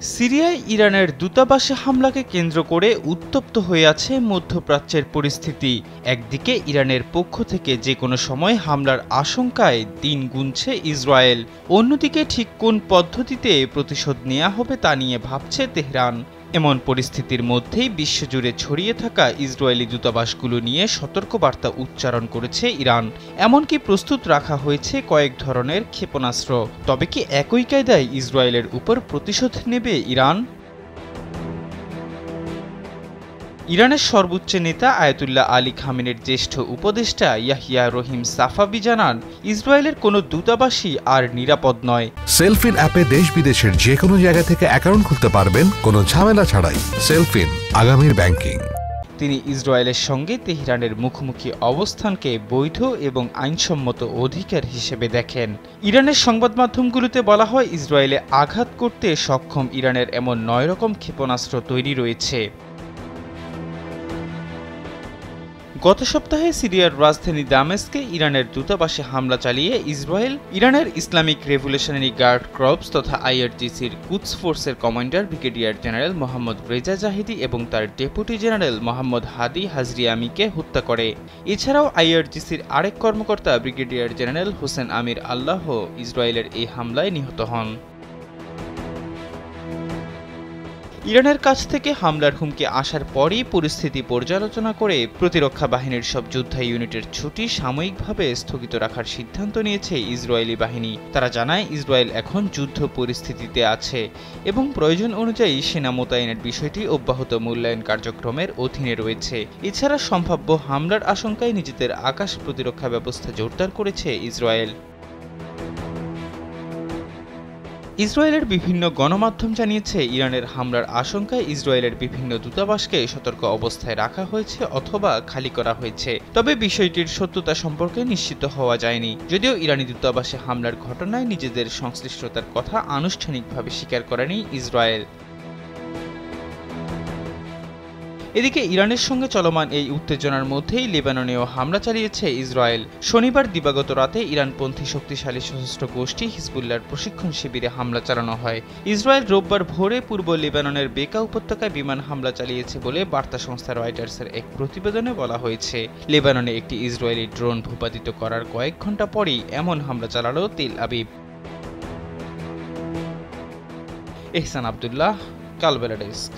সিরিয়ায় ইরানের দূতাবাসে হামলাকে কেন্দ্র করে উত্তপ্ত হয়ে আছে মধ্যপ্রাচ্যের পরিস্থিতি। একদিকে ইরানের পক্ষ থেকে যে কোনো সময় হামলার আশঙ্কায় দিন গুনছে ইসরায়েল, অন্যদিকে ঠিক কোন পদ্ধতিতে প্রতিশোধ নেওয়া হবে তা নিয়ে ভাবছে তেহরান। এমন পরিস্থিতির মধ্যেই বিশ্বজুড়ে ছড়িয়ে থাকা ইসরায়েলি দূতাবাসগুলো নিয়ে সতর্কবার্তা উচ্চারণ করেছে ইরান। এমনকি প্রস্তুত রাখা হয়েছে কয়েক ধরনের ক্ষেপণাস্ত্র। তবে কি একই কায়দায় ইসরায়েলের উপর প্রতিশোধ নেবে ইরান? ইরানের সর্বোচ্চ নেতা আয়াতুল্লাহ আলী খামেনির জ্যেষ্ঠ উপদেষ্টা ইয়াহিয়া রহিম সাফাভি জানান, ইসরায়েলের কোনো দূতাবাসই আর নিরাপদ নয়। সেলফিন অ্যাপে দেশ বিদেশের যে কোনো জায়গা থেকে অ্যাকাউন্ট খুলতে পারবেন কোনো ঝামেলা ছাড়াই। সেলফিন, আগামীর ব্যাংকিং। তিনি ইসরায়েলের সঙ্গে তেহরানের মুখোমুখি অবস্থানকে বৈধ এবং আইনসম্মত অধিকার হিসেবে দেখেন। ইরানের সংবাদ মাধ্যমগুলোতে বলা হয়, ইসরায়েলে আঘাত করতে সক্ষম ইরানের এমন 9 রকম ক্ষেপণাস্ত্র তৈরি রয়েছে। গত সপ্তাহে সিরিয়ার রাজধানী দামেস্কে ইরানের দূতাবাসে হামলা চালিয়ে ইসরায়েল ইরানের ইসলামিক রেভলিউশনারি গার্ড ক্রপস তথা আইআরজিসির কুদস ফোর্সের commander brigadier general Mohammad Reza Zahidi এবং তার ডেপুটি জেনারেল মোহাম্মদ হাদি হাজরিয়ামিকে হত্যা করে। এছাড়াও আইআরজিসির আরেক কর্মকর্তা ব্রিগেডিয়ার জেনারেল হোসেন আমির আল্লাহ ইসরায়েলের এই হামলায় নিহত হন। ইরানের কাছ থেকে হামলার হুমকি আসার পরই পরিস্থিতি পর্যালোচনা করে প্রতিরক্ষা বাহিনীর সব যোদ্ধা ইউনিটের ছুটি সাময়িকভাবে স্থগিত রাখার সিদ্ধান্ত নিয়েছে ইসরায়েলি বাহিনী। তারা জানায়, ইসরায়েল এখন যুদ্ধ পরিস্থিতিতে আছে এবং প্রয়োজন অনুযায়ী সেনা মোতায়েনের বিষয়টি অব্যাহত মূল্যায়ন কার্যক্রমের অধীনে রয়েছে। এছাড়া সম্ভাব্য হামলার আশঙ্কায় নিজেদের আকাশ প্রতিরক্ষা ব্যবস্থা জোরদার করেছে ইসরায়েল। ইসরায়েলের বিভিন্ন গণমাধ্যম জানিয়েছে, ইরানের হামলার আশঙ্কায় ইসরায়েলের বিভিন্ন দূতাবাসকে সতর্ক অবস্থায় রাখা হয়েছে অথবা খালি করা হয়েছে। তবে বিষয়টির সত্যতা সম্পর্কে নিশ্চিত হওয়া যায়নি। যদিও ইরানি দূতাবাসে হামলার ঘটনায় নিজেদের সংশ্লিষ্টতার কথা আনুষ্ঠানিকভাবে স্বীকার করেনি ইসরায়েল। এদিকে ইরানের সঙ্গে চলমান এই উত্তেজনার মধ্যেই লেবাননেও হামলা চালিয়েছে ইসরায়েল। শনিবার দিবাগত রাতে ইরানপন্থী শক্তিশালী সশস্ত্র গোষ্ঠী হিজবুল্লাহর প্রশিক্ষণ শিবিরে হামলা চালানো হয়। ইসরায়েল রোববার ভোরে পূর্ব লেবাননের বেকা উপত্যকায় বিমান হামলা চালিয়েছে বলে বার্তা সংস্থা রয়টার্সের এক প্রতিবেদনে বলা হয়েছে। লেবাননে একটি ইসরায়েলি ড্রোন ভূপাতিত করার কয়েক ঘণ্টা পরেই এমন হামলা চালালো তেল আবিব। এহসান আব্দুল্লাহ, কালবেলা ডেস্ক।